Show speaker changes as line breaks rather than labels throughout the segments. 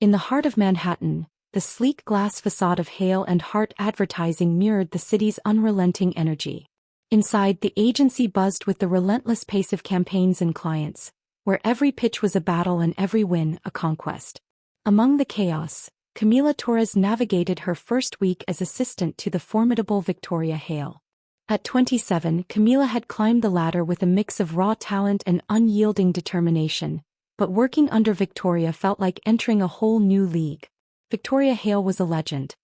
In the heart of Manhattan, the sleek glass facade of Hale and Hart Advertising mirrored the city's unrelenting energy. Inside, the agency buzzed with the relentless pace of campaigns and clients, where every pitch was a battle and every win a conquest. Among the chaos, Camila Torres navigated her first week as assistant to the formidable Victoria Hale. At 27, Camila had climbed the ladder with a mix of raw talent and unyielding determination, but working under Victoria felt like entering a whole new league. Victoria Hale was a legend.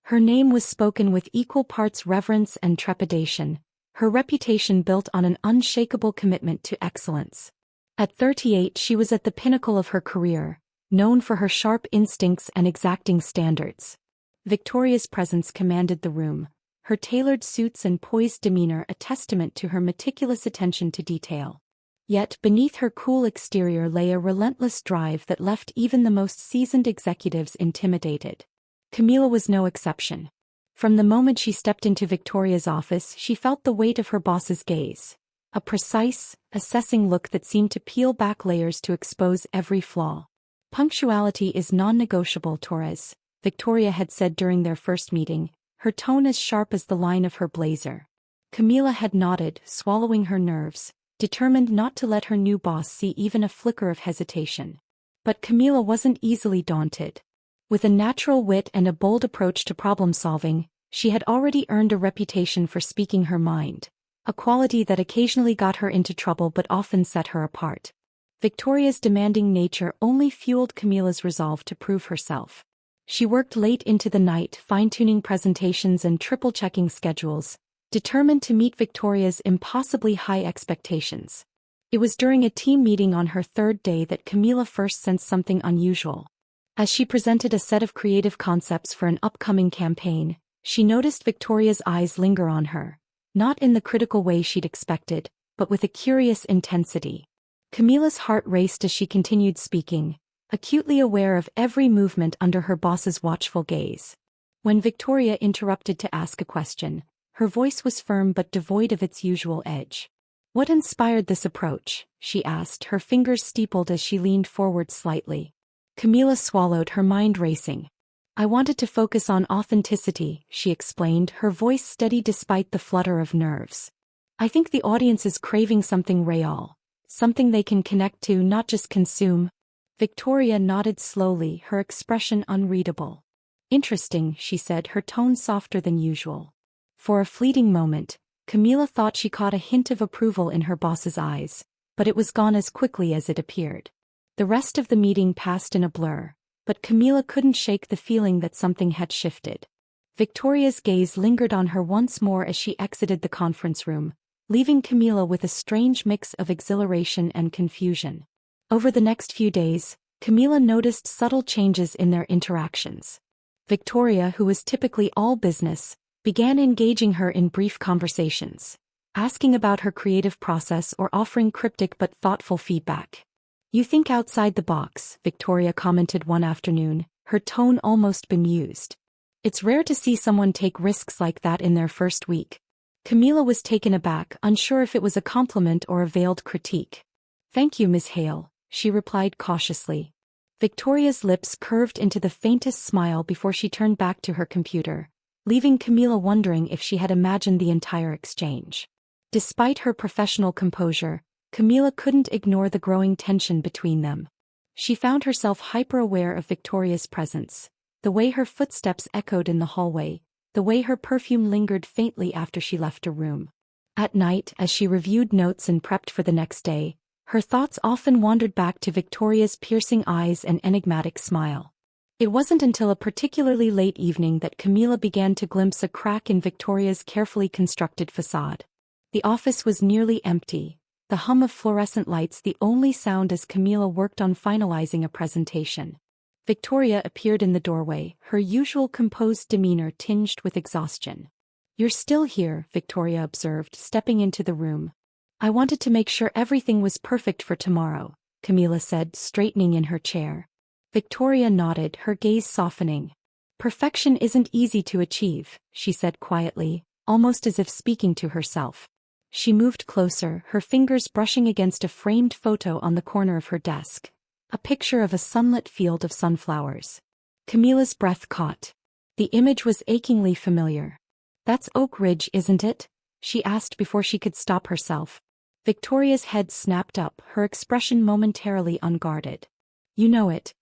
Her name was spoken with equal parts reverence and trepidation, her reputation built on an unshakable commitment to excellence. At 38, she was at the pinnacle of her career, known for her sharp instincts and exacting standards. Victoria's presence commanded the room, her tailored suits and poised demeanor a testament to her meticulous attention to detail. Yet beneath her cool exterior lay a relentless drive that left even the most seasoned executives intimidated. Camila was no exception. From the moment she stepped into Victoria's office, she felt the weight of her boss's gaze, a precise, assessing look that seemed to peel back layers to expose every flaw. "Punctuality is non-negotiable, Torres," Victoria had said during their first meeting, her tone as sharp as the line of her blazer. Camila had nodded, swallowing her nerves, determined not to let her new boss see even a flicker of hesitation. But Camila wasn't easily daunted. With a natural wit and a bold approach to problem-solving, she had already earned a reputation for speaking her mind, a quality that occasionally got her into trouble but often set her apart. Victoria's demanding nature only fueled Camila's resolve to prove herself. She worked late into the night, fine-tuning presentations and triple-checking schedules, determined to meet Victoria's impossibly high expectations. It was during a team meeting on her third day that Camila first sensed something unusual. As she presented a set of creative concepts for an upcoming campaign, she noticed Victoria's eyes linger on her, not in the critical way she'd expected, but with a curious intensity. Camila's heart raced as she continued speaking, acutely aware of every movement under her boss's watchful gaze. When Victoria interrupted to ask a question, her voice was firm but devoid of its usual edge. "What inspired this approach?" she asked, her fingers steepled as she leaned forward slightly. Camila swallowed, her mind racing. "I wanted to focus on authenticity," she explained, her voice steady despite the flutter of nerves. "I think the audience is craving something real, something they can connect to, not just consume." Victoria nodded slowly, her expression unreadable. "Interesting," she said, her tone softer than usual. For a fleeting moment, Camila thought she caught a hint of approval in her boss's eyes, but it was gone as quickly as it appeared. The rest of the meeting passed in a blur, but Camila couldn't shake the feeling that something had shifted. Victoria's gaze lingered on her once more as she exited the conference room, leaving Camila with a strange mix of exhilaration and confusion. Over the next few days, Camila noticed subtle changes in their interactions. Victoria, who was typically all business, began engaging her in brief conversations, asking about her creative process or offering cryptic but thoughtful feedback. "You think outside the box," Victoria commented one afternoon, her tone almost bemused. "It's rare to see someone take risks like that in their first week." Camila was taken aback, unsure if it was a compliment or a veiled critique. "Thank you, Miss Hale," she replied cautiously. Victoria's lips curved into the faintest smile before she turned back to her computer, leaving Camila wondering if she had imagined the entire exchange. Despite her professional composure, Camila couldn't ignore the growing tension between them. She found herself hyper-aware of Victoria's presence, the way her footsteps echoed in the hallway, the way her perfume lingered faintly after she left a room. At night, as she reviewed notes and prepped for the next day, her thoughts often wandered back to Victoria's piercing eyes and enigmatic smile. It wasn't until a particularly late evening that Camila began to glimpse a crack in Victoria's carefully constructed facade. The office was nearly empty, the hum of fluorescent lights the only sound as Camila worked on finalizing a presentation. Victoria appeared in the doorway, her usual composed demeanor tinged with exhaustion. "You're still here," Victoria observed, stepping into the room. "I wanted to make sure everything was perfect for tomorrow," Camila said, straightening in her chair. Victoria nodded, her gaze softening. "Perfection isn't easy to achieve," she said quietly, almost as if speaking to herself. She moved closer, her fingers brushing against a framed photo on the corner of her desk. a picture of a sunlit field of sunflowers. Camila's breath caught. The image was achingly familiar. "That's Oak Ridge, isn't it?" she asked before she could stop herself. Victoria's head snapped up, her expression momentarily unguarded. "You know it?"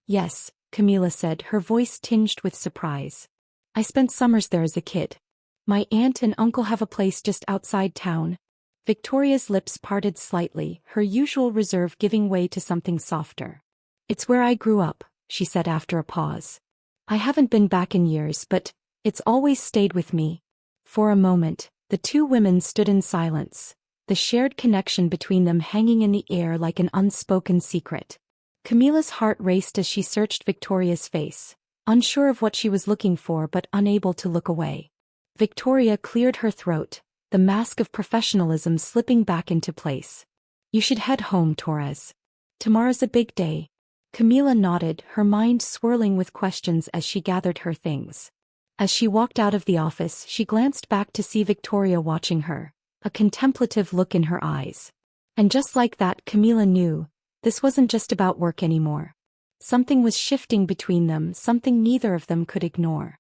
"Yes," Camila said, her voice tinged with surprise. "I spent summers there as a kid. My aunt and uncle have a place just outside town." Victoria's lips parted slightly, her usual reserve giving way to something softer. "It's where I grew up," she said after a pause. "I haven't been back in years, but it's always stayed with me." For a moment, the two women stood in silence, the shared connection between them hanging in the air like an unspoken secret. Camila's heart raced as she searched Victoria's face, unsure of what she was looking for but unable to look away. Victoria cleared her throat, the mask of professionalism slipping back into place. "You should head home, Torres. Tomorrow's a big day." Camila nodded, her mind swirling with questions as she gathered her things. As she walked out of the office, she glanced back to see Victoria watching her, a contemplative look in her eyes. And just like that, Camila knew, this wasn't just about work anymore. Something was shifting between them, something neither of them could ignore.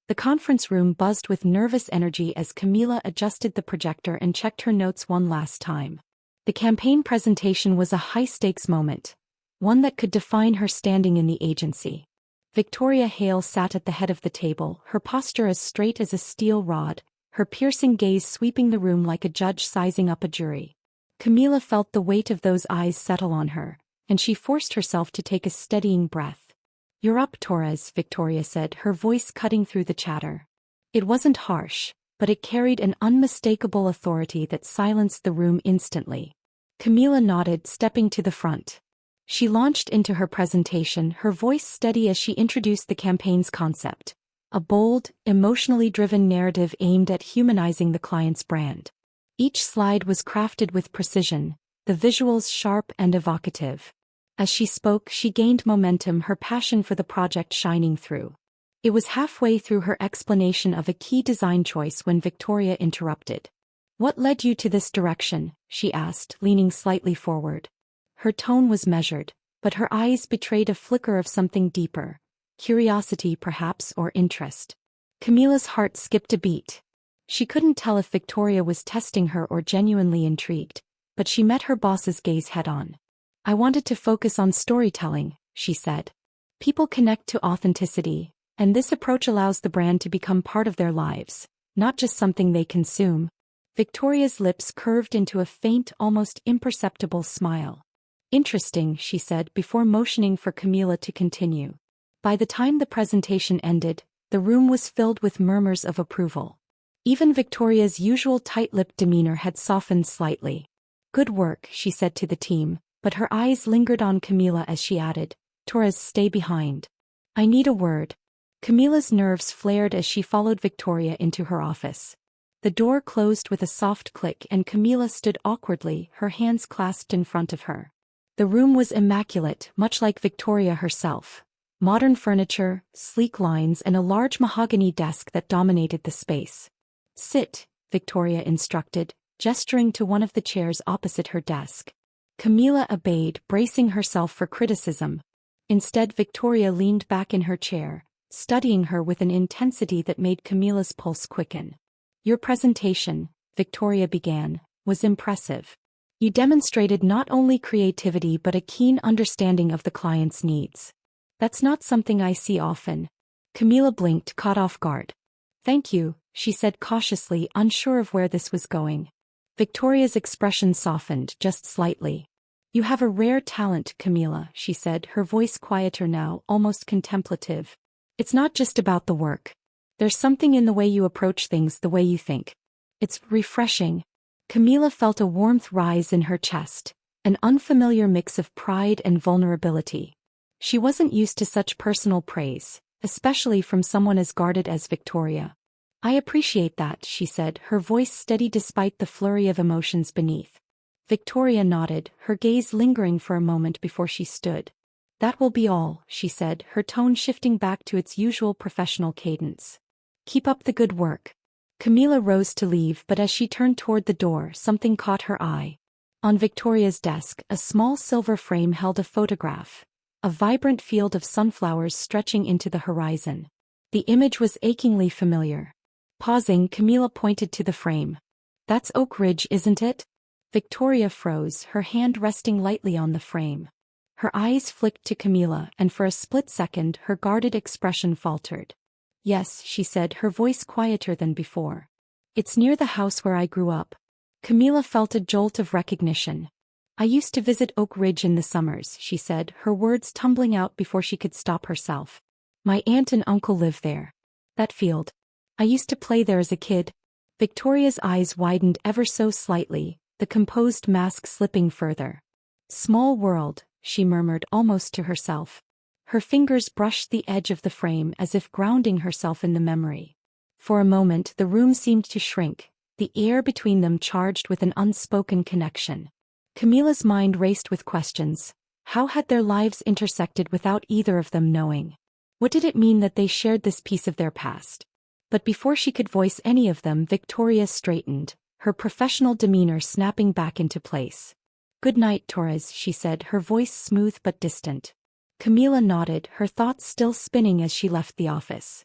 The conference room buzzed with nervous energy as Camila adjusted the projector and checked her notes one last time. The campaign presentation was a high-stakes moment, one that could define her standing in the agency. Victoria Hale sat at the head of the table, her posture as straight as a steel rod, her piercing gaze sweeping the room like a judge sizing up a jury. Camila felt the weight of those eyes settle on her, and she forced herself to take a steadying breath. "You're up, Torres," Victoria said, her voice cutting through the chatter. It wasn't harsh, but it carried an unmistakable authority that silenced the room instantly. Camila nodded, stepping to the front. She launched into her presentation, her voice steady as she introduced the campaign's concept, a bold, emotionally driven narrative aimed at humanizing the client's brand. Each slide was crafted with precision, the visuals sharp and evocative. As she spoke, she gained momentum, her passion for the project shining through. It was halfway through her explanation of a key design choice when Victoria interrupted. "What led you to this direction?" she asked, leaning slightly forward. Her tone was measured, but her eyes betrayed a flicker of something deeper, curiosity perhaps, or interest. Camila's heart skipped a beat. She couldn't tell if Victoria was testing her or genuinely intrigued, but she met her boss's gaze head-on. "I wanted to focus on storytelling," she said. "People connect to authenticity, and this approach allows the brand to become part of their lives, not just something they consume." Victoria's lips curved into a faint, almost imperceptible smile. "Interesting," she said before motioning for Camila to continue. By the time the presentation ended, the room was filled with murmurs of approval. Even Victoria's usual tight-lipped demeanor had softened slightly. "Good work," she said to the team, but her eyes lingered on Camila as she added, "Torres, stay behind. I need a word." Camila's nerves flared as she followed Victoria into her office. The door closed with a soft click and Camila stood awkwardly, her hands clasped in front of her. The room was immaculate, much like Victoria herself. Modern furniture, sleek lines, and a large mahogany desk that dominated the space. "Sit," Victoria instructed, gesturing to one of the chairs opposite her desk. Camila obeyed, bracing herself for criticism. Instead, Victoria leaned back in her chair, studying her with an intensity that made Camila's pulse quicken. "Your presentation," Victoria began, "was impressive. You demonstrated not only creativity but a keen understanding of the client's needs. That's not something I see often." Camila blinked, caught off guard. "Thank you," she said cautiously, unsure of where this was going. Victoria's expression softened, just slightly. "You have a rare talent, Camila," she said, her voice quieter now, almost contemplative. "It's not just about the work. There's something in the way you approach things, the way you think. It's refreshing." Camila felt a warmth rise in her chest, an unfamiliar mix of pride and vulnerability. She wasn't used to such personal praise, especially from someone as guarded as Victoria. "I appreciate that," she said, her voice steady despite the flurry of emotions beneath. Victoria nodded, her gaze lingering for a moment before she stood. "That will be all," she said, her tone shifting back to its usual professional cadence. "Keep up the good work." Camila rose to leave, but as she turned toward the door, something caught her eye. On Victoria's desk, a small silver frame held a photograph, a vibrant field of sunflowers stretching into the horizon. The image was achingly familiar. Pausing, Camila pointed to the frame. "That's Oak Ridge, isn't it?" Victoria froze, her hand resting lightly on the frame. Her eyes flicked to Camila, and for a split second her guarded expression faltered. "Yes," she said, her voice quieter than before. "It's near the house where I grew up." Camila felt a jolt of recognition. "I used to visit Oak Ridge in the summers," she said, her words tumbling out before she could stop herself. "My aunt and uncle live there. That field. I used to play there as a kid." Victoria's eyes widened ever so slightly, the composed mask slipping further. "Small world," she murmured almost to herself. Her fingers brushed the edge of the frame as if grounding herself in the memory. For a moment the room seemed to shrink, the air between them charged with an unspoken connection. Camila's mind raced with questions. How had their lives intersected without either of them knowing? What did it mean that they shared this piece of their past? But before she could voice any of them, Victoria straightened, her professional demeanor snapping back into place. "Good night, Torres," she said, her voice smooth but distant. Camila nodded, her thoughts still spinning as she left the office.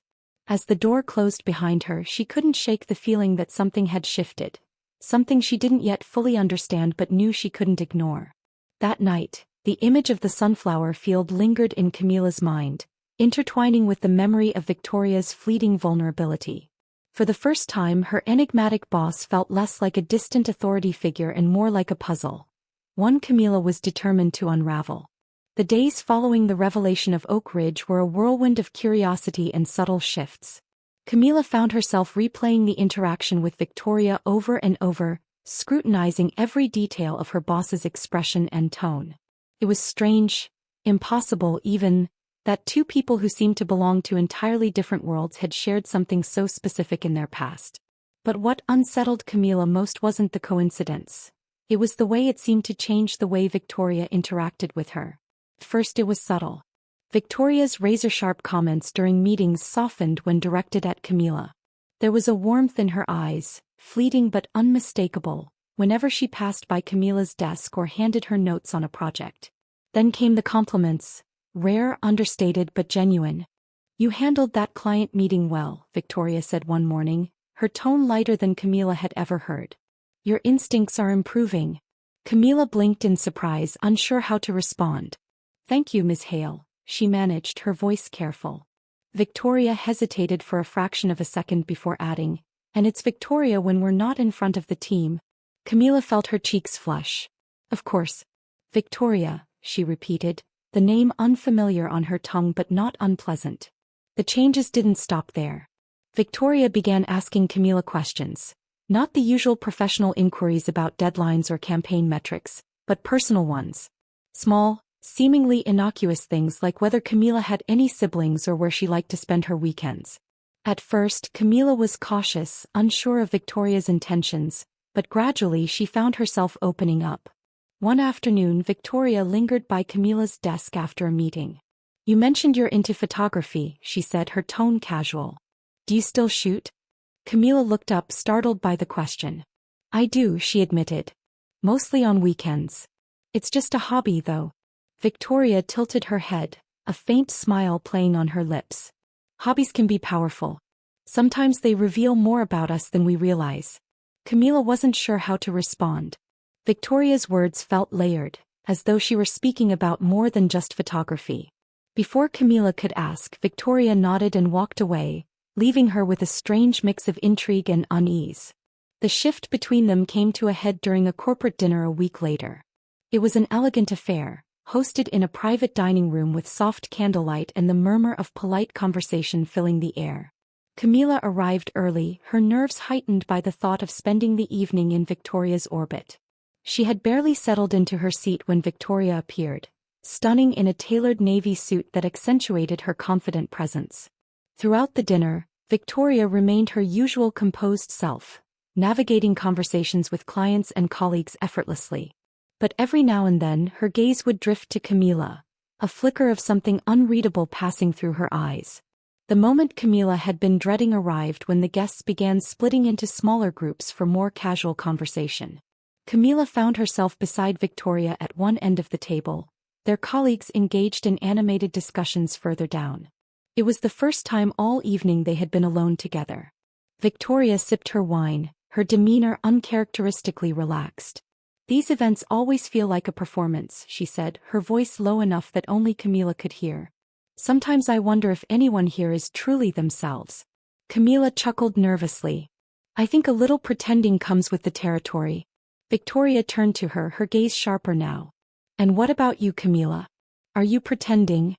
As the door closed behind her, she couldn't shake the feeling that something had shifted. Something she didn't yet fully understand but knew she couldn't ignore. That night, the image of the sunflower field lingered in Camila's mind, intertwining with the memory of Victoria's fleeting vulnerability. For the first time, her enigmatic boss felt less like a distant authority figure and more like a puzzle. One Camila was determined to unravel. The days following the revelation of Oak Ridge were a whirlwind of curiosity and subtle shifts. Camila found herself replaying the interaction with Victoria over and over, scrutinizing every detail of her boss's expression and tone. It was strange, impossible even, that two people who seemed to belong to entirely different worlds had shared something so specific in their past. But what unsettled Camila most wasn't the coincidence. It was the way it seemed to change the way Victoria interacted with her. First it was subtle. Victoria's razor-sharp comments during meetings softened when directed at Camila. There was a warmth in her eyes, fleeting but unmistakable, whenever she passed by Camila's desk or handed her notes on a project. Then came the compliments, rare, understated but genuine. "You handled that client meeting well," Victoria said one morning, her tone lighter than Camila had ever heard. "Your instincts are improving." Camila blinked in surprise, unsure how to respond. "Thank you, Ms. Hale," she managed, her voice careful. Victoria hesitated for a fraction of a second before adding, "And it's Victoria when we're not in front of the team." Camila felt her cheeks flush. "Of course. Victoria," she repeated, the name unfamiliar on her tongue but not unpleasant. The changes didn't stop there. Victoria began asking Camila questions. Not the usual professional inquiries about deadlines or campaign metrics, but personal ones. Small, seemingly innocuous things like whether Camila had any siblings or where she liked to spend her weekends. At first, Camila was cautious, unsure of Victoria's intentions, but gradually she found herself opening up. One afternoon, Victoria lingered by Camila's desk after a meeting. "You mentioned you're into photography," she said, her tone casual. "Do you still shoot?" Camila looked up, startled by the question. "I do," she admitted. "Mostly on weekends. It's just a hobby, though." Victoria tilted her head, a faint smile playing on her lips. "Hobbies can be powerful. Sometimes they reveal more about us than we realize." Camila wasn't sure how to respond. Victoria's words felt layered, as though she were speaking about more than just photography. Before Camila could ask, Victoria nodded and walked away, leaving her with a strange mix of intrigue and unease. The shift between them came to a head during a corporate dinner a week later. It was an elegant affair, hosted in a private dining room with soft candlelight and the murmur of polite conversation filling the air. Camila arrived early, her nerves heightened by the thought of spending the evening in Victoria's orbit. She had barely settled into her seat when Victoria appeared, stunning in a tailored navy suit that accentuated her confident presence. Throughout the dinner, Victoria remained her usual composed self, navigating conversations with clients and colleagues effortlessly. But every now and then her gaze would drift to Camila, a flicker of something unreadable passing through her eyes. The moment Camila had been dreading arrived when the guests began splitting into smaller groups for more casual conversation. Camila found herself beside Victoria at one end of the table, their colleagues engaged in animated discussions further down. It was the first time all evening they had been alone together. Victoria sipped her wine, her demeanor uncharacteristically relaxed. "These events always feel like a performance," she said, her voice low enough that only Camila could hear. "Sometimes I wonder if anyone here is truly themselves." Camila chuckled nervously. "I think a little pretending comes with the territory." Victoria turned to her, her gaze sharper now. "And what about you, Camila? Are you pretending?"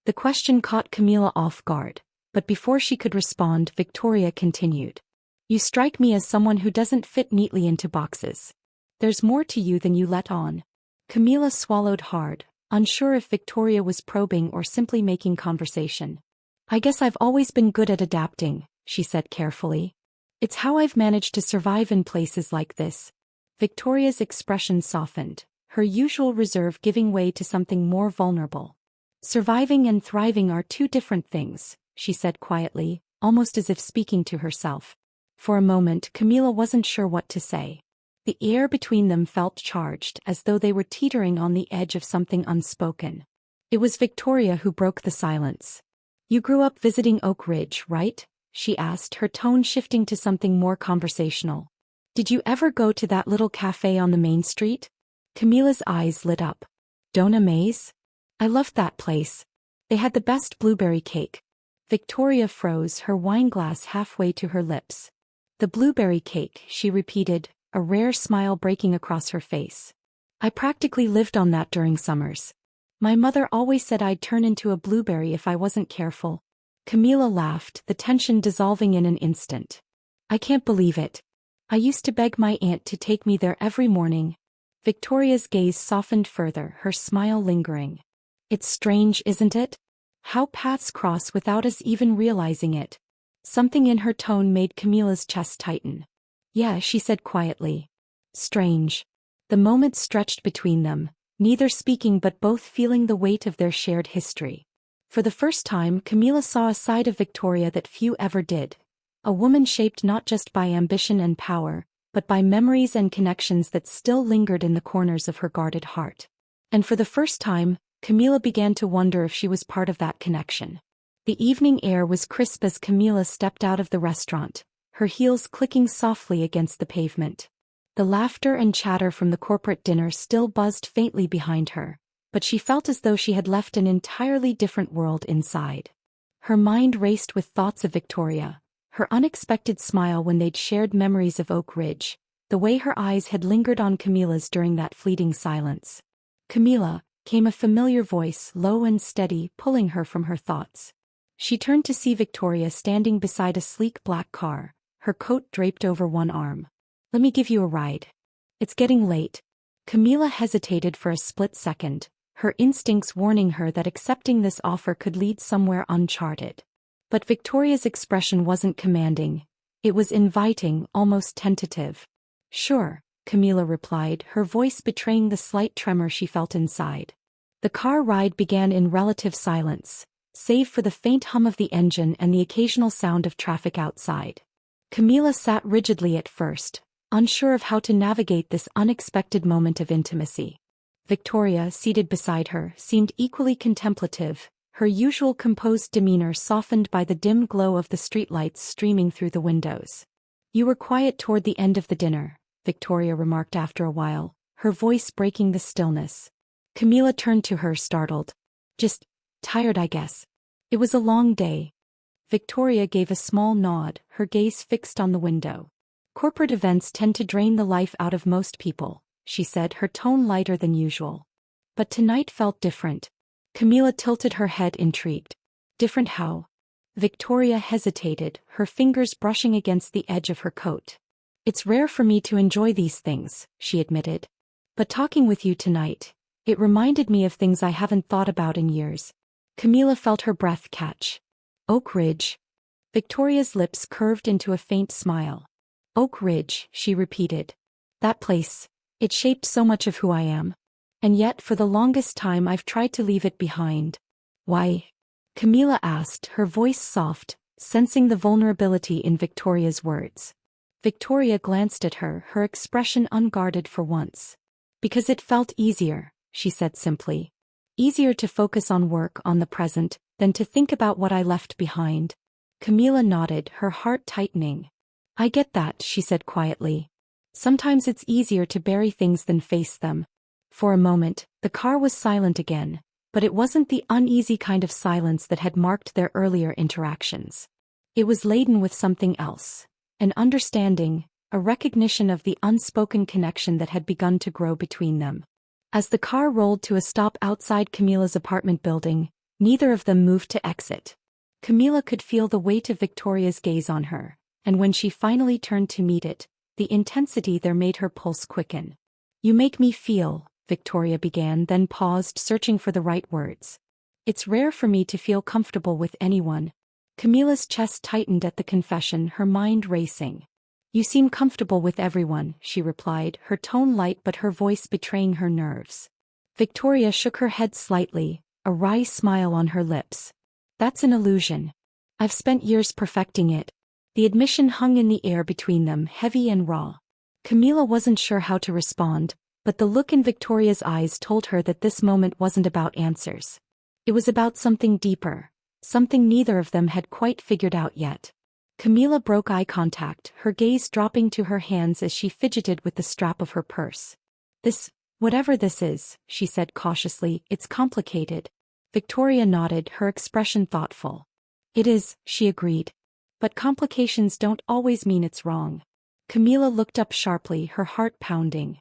The question caught Camila off guard, but before she could respond, Victoria continued. "You strike me as someone who doesn't fit neatly into boxes. There's more to you than you let on." Camila swallowed hard, unsure if Victoria was probing or simply making conversation. "I guess I've always been good at adapting," she said carefully. "It's how I've managed to survive in places like this." Victoria's expression softened, her usual reserve giving way to something more vulnerable. "Surviving and thriving are two different things," she said quietly, almost as if speaking to herself. For a moment, Camila wasn't sure what to say. The air between them felt charged, as though they were teetering on the edge of something unspoken. It was Victoria who broke the silence. "You grew up visiting Oak Ridge, right?" she asked, her tone shifting to something more conversational. "Did you ever go to that little cafe on the main street?" Camila's eyes lit up. "Dona Mays? I loved that place. They had the best blueberry cake." Victoria froze, her wineglass halfway to her lips. "The blueberry cake," she repeated, a rare smile breaking across her face. "I practically lived on that during summers. My mother always said I'd turn into a blueberry if I wasn't careful." Camila laughed, the tension dissolving in an instant. "I can't believe it. I used to beg my aunt to take me there every morning." Victoria's gaze softened further, her smile lingering. "It's strange, isn't it? How paths cross without us even realizing it." Something in her tone made Camila's chest tighten. "Yeah," she said quietly. "Strange." The moment stretched between them, neither speaking but both feeling the weight of their shared history. For the first time, Camila saw a side of Victoria that few ever did. A woman shaped not just by ambition and power, but by memories and connections that still lingered in the corners of her guarded heart. And for the first time, Camila began to wonder if she was part of that connection. The evening air was crisp as Camila stepped out of the restaurant, her heels clicking softly against the pavement. The laughter and chatter from the corporate dinner still buzzed faintly behind her, but she felt as though she had left an entirely different world inside. Her mind raced with thoughts of Victoria, her unexpected smile when they'd shared memories of Oak Ridge, the way her eyes had lingered on Camila's during that fleeting silence. "Camila," came a familiar voice, low and steady, pulling her from her thoughts. She turned to see Victoria standing beside a sleek black car, her coat draped over one arm. "Let me give you a ride. It's getting late." Camila hesitated for a split second, her instincts warning her that accepting this offer could lead somewhere uncharted. But Victoria's expression wasn't commanding. It was inviting, almost tentative. "Sure," Camila replied, her voice betraying the slight tremor she felt inside. The car ride began in relative silence, save for the faint hum of the engine and the occasional sound of traffic outside. Camila sat rigidly at first, unsure of how to navigate this unexpected moment of intimacy. Victoria, seated beside her, seemed equally contemplative, her usual composed demeanor softened by the dim glow of the streetlights streaming through the windows. "You were quiet toward the end of the dinner," Victoria remarked after a while, her voice breaking the stillness. Camila turned to her, startled. "Just tired, I guess. It was a long day." Victoria gave a small nod, her gaze fixed on the window. "Corporate events tend to drain the life out of most people," she said, her tone lighter than usual. "But tonight felt different." Camila tilted her head, intrigued. "Different how?" Victoria hesitated, her fingers brushing against the edge of her coat. "It's rare for me to enjoy these things," she admitted. "But talking with you tonight, it reminded me of things I haven't thought about in years." Camila felt her breath catch. "Oak Ridge." Victoria's lips curved into a faint smile. "Oak Ridge," she repeated. "That place. It shaped so much of who I am. And yet for the longest time I've tried to leave it behind." "Why?" Camila asked, her voice soft, sensing the vulnerability in Victoria's words. Victoria glanced at her, her expression unguarded for once. Because it felt easier, she said simply. Easier to focus on work, on the present, than to think about what I left behind. Camila nodded, her heart tightening. I get that, she said quietly. Sometimes it's easier to bury things than face them. For a moment, the car was silent again, but it wasn't the uneasy kind of silence that had marked their earlier interactions. It was laden with something else. An understanding, a recognition of the unspoken connection that had begun to grow between them. As the car rolled to a stop outside Camila's apartment building, neither of them moved to exit. Camila could feel the weight of Victoria's gaze on her, and when she finally turned to meet it, the intensity there made her pulse quicken. You make me feel, Victoria began, then paused, searching for the right words. It's rare for me to feel comfortable with anyone. Camila's chest tightened at the confession, her mind racing. You seem comfortable with everyone, she replied, her tone light but her voice betraying her nerves. Victoria shook her head slightly, a wry smile on her lips. That's an illusion. I've spent years perfecting it. The admission hung in the air between them, heavy and raw. Camila wasn't sure how to respond, but the look in Victoria's eyes told her that this moment wasn't about answers. It was about something deeper. Something neither of them had quite figured out yet. Camila broke eye contact, her gaze dropping to her hands as she fidgeted with the strap of her purse. Whatever this is, she said cautiously, it's complicated. Victoria nodded, her expression thoughtful. It is, she agreed. But complications don't always mean it's wrong. Camila looked up sharply, her heart pounding.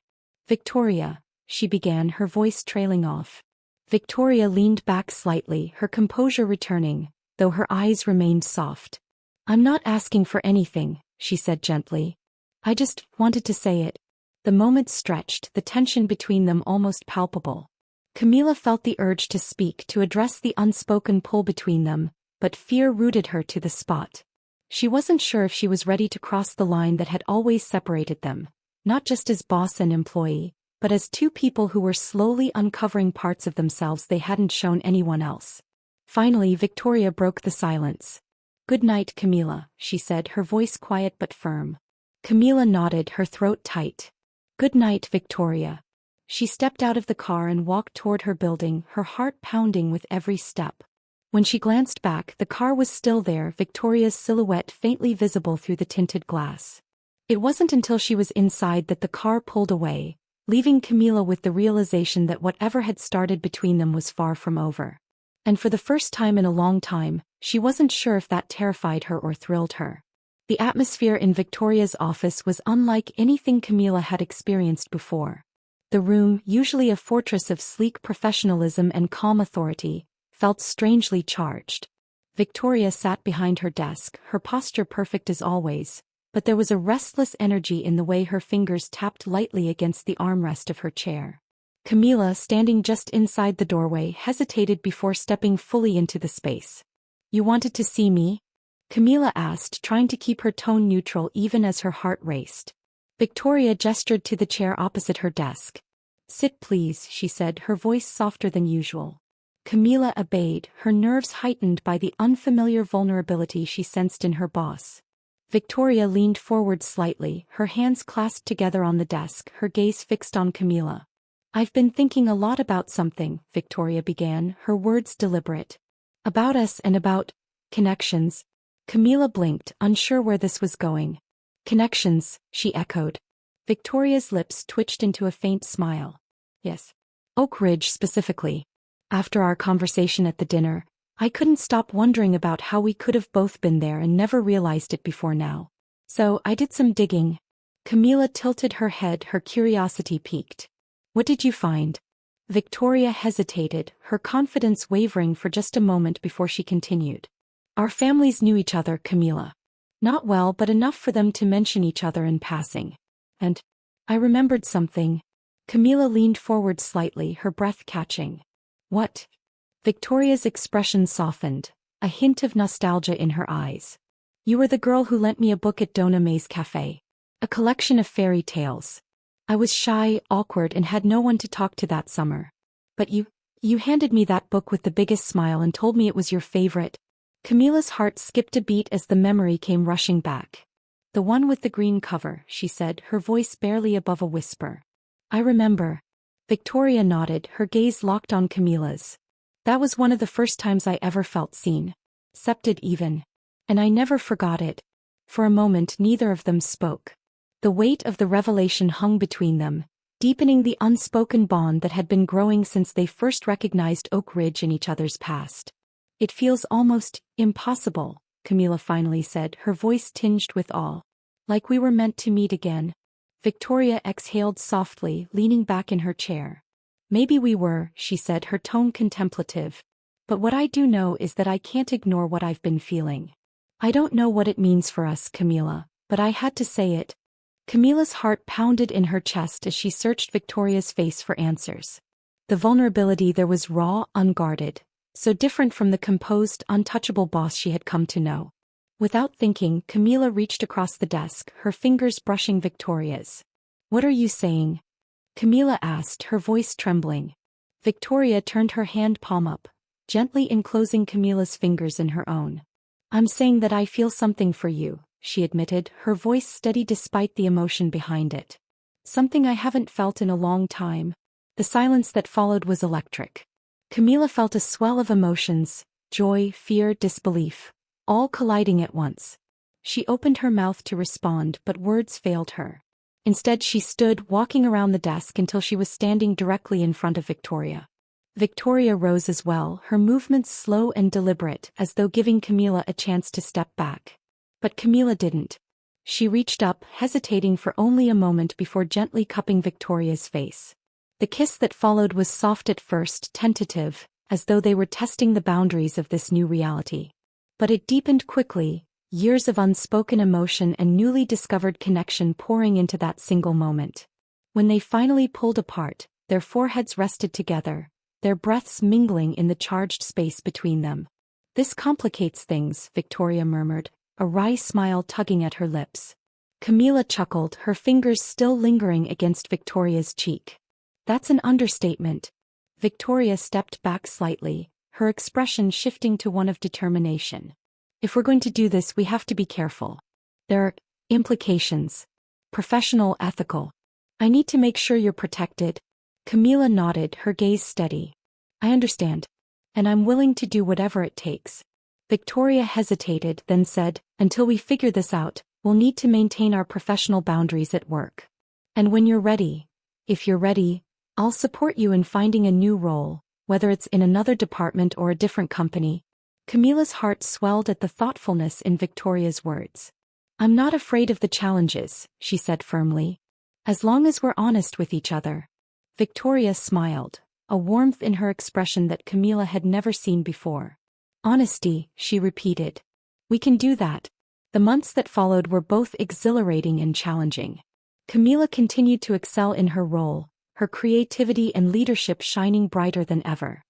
Victoria, she began, her voice trailing off. Victoria leaned back slightly, her composure returning, though her eyes remained soft. I'm not asking for anything, she said gently. I just wanted to say it. The moment stretched, the tension between them almost palpable. Camila felt the urge to speak, to address the unspoken pull between them, but fear rooted her to the spot. She wasn't sure if she was ready to cross the line that had always separated them, not just as boss and employee, but as two people who were slowly uncovering parts of themselves they hadn't shown anyone else. Finally, Victoria broke the silence. Good night, Camila, she said, her voice quiet but firm. Camila nodded, her throat tight. Good night, Victoria. She stepped out of the car and walked toward her building, her heart pounding with every step. When she glanced back, the car was still there, Victoria's silhouette faintly visible through the tinted glass. It wasn't until she was inside that the car pulled away, leaving Camila with the realization that whatever had started between them was far from over. And for the first time in a long time, she wasn't sure if that terrified her or thrilled her. The atmosphere in Victoria's office was unlike anything Camila had experienced before. The room, usually a fortress of sleek professionalism and calm authority, felt strangely charged. Victoria sat behind her desk, her posture perfect as always, but there was a restless energy in the way her fingers tapped lightly against the armrest of her chair. Camila, standing just inside the doorway, hesitated before stepping fully into the space. You wanted to see me? Camila asked, trying to keep her tone neutral even as her heart raced. Victoria gestured to the chair opposite her desk. Sit please, she said, her voice softer than usual. Camila obeyed, her nerves heightened by the unfamiliar vulnerability she sensed in her boss. Victoria leaned forward slightly, her hands clasped together on the desk, her gaze fixed on Camila. I've been thinking a lot about something, Victoria began, her words deliberate. About us and about connections. Camila blinked, unsure where this was going. Connections, she echoed. Victoria's lips twitched into a faint smile. Yes. Oak Ridge specifically. After our conversation at the dinner, I couldn't stop wondering about how we could have both been there and never realized it before now. So I did some digging. Camila tilted her head, her curiosity piqued. What did you find? Victoria hesitated, her confidence wavering for just a moment before she continued. Our families knew each other, Camila. Not well, but enough for them to mention each other in passing. And I remembered something. Camila leaned forward slightly, her breath catching. What? Victoria's expression softened, a hint of nostalgia in her eyes. You were the girl who lent me a book at Dona May's cafe. A collection of fairy tales. I was shy, awkward, and had no one to talk to that summer. But you handed me that book with the biggest smile and told me it was your favorite. Camila's heart skipped a beat as the memory came rushing back. The one with the green cover, she said, her voice barely above a whisper. I remember. Victoria nodded, her gaze locked on Camilla's. That was one of the first times I ever felt seen. Accepted even. And I never forgot it. For a moment neither of them spoke. The weight of the revelation hung between them, deepening the unspoken bond that had been growing since they first recognized Oak Ridge in each other's past. It feels almost impossible, Camilla finally said, her voice tinged with awe. Like we were meant to meet again. Victoria exhaled softly, leaning back in her chair. Maybe we were, she said, her tone contemplative. But what I do know is that I can't ignore what I've been feeling. I don't know what it means for us, Camilla, but I had to say it. Camilla's heart pounded in her chest as she searched Victoria's face for answers. The vulnerability there was raw, unguarded, so different from the composed, untouchable boss she had come to know. Without thinking, Camilla reached across the desk, her fingers brushing Victoria's. What are you saying? Camilla asked, her voice trembling. Victoria turned her hand palm up, gently enclosing Camilla's fingers in her own. I'm saying that I feel something for you, she admitted, her voice steady despite the emotion behind it. Something I haven't felt in a long time. The silence that followed was electric. Camilla felt a swell of emotions, joy, fear, disbelief, all colliding at once. She opened her mouth to respond, but words failed her. Instead she stood, walking around the desk until she was standing directly in front of Victoria. Victoria rose as well, her movements slow and deliberate, as though giving Camilla a chance to step back. But Camilla didn't. She reached up, hesitating for only a moment before gently cupping Victoria's face. The kiss that followed was soft at first, tentative, as though they were testing the boundaries of this new reality. But it deepened quickly, years of unspoken emotion and newly discovered connection pouring into that single moment. When they finally pulled apart, their foreheads rested together, their breaths mingling in the charged space between them. This complicates things, Victoria murmured, a wry smile tugging at her lips. Camilla chuckled, her fingers still lingering against Victoria's cheek. That's an understatement. Victoria stepped back slightly, her expression shifting to one of determination. If we're going to do this, we have to be careful. There are implications. Professional, ethical. I need to make sure you're protected. Camilla nodded, her gaze steady. I understand. And I'm willing to do whatever it takes. Victoria hesitated, then said, until we figure this out, we'll need to maintain our professional boundaries at work. And when you're ready, if you're ready, I'll support you in finding a new role, whether it's in another department or a different company. Camilla's heart swelled at the thoughtfulness in Victoria's words. I'm not afraid of the challenges, she said firmly. As long as we're honest with each other. Victoria smiled, a warmth in her expression that Camilla had never seen before. Honesty, she repeated. We can do that. The months that followed were both exhilarating and challenging. Camilla continued to excel in her role, her creativity and leadership shining brighter than ever.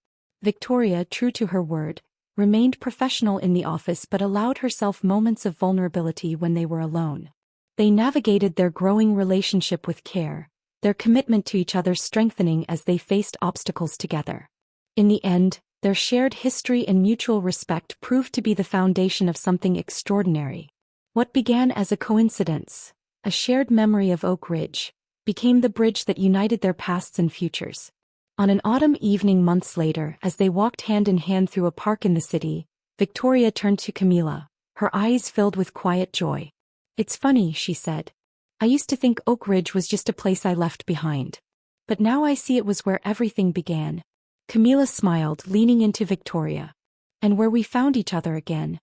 Victoria, true to her word, remained professional in the office but allowed herself moments of vulnerability when they were alone. They navigated their growing relationship with care, their commitment to each other strengthening as they faced obstacles together. In the end, their shared history and mutual respect proved to be the foundation of something extraordinary. What began as a coincidence, a shared memory of Oak Ridge, became the bridge that united their pasts and futures. On an autumn evening months later, as they walked hand in hand through a park in the city, Victoria turned to Camilla, her eyes filled with quiet joy. It's funny, she said. I used to think Oak Ridge was just a place I left behind. But now I see it was where everything began. Camilla smiled, leaning into Victoria. And where we found each other again.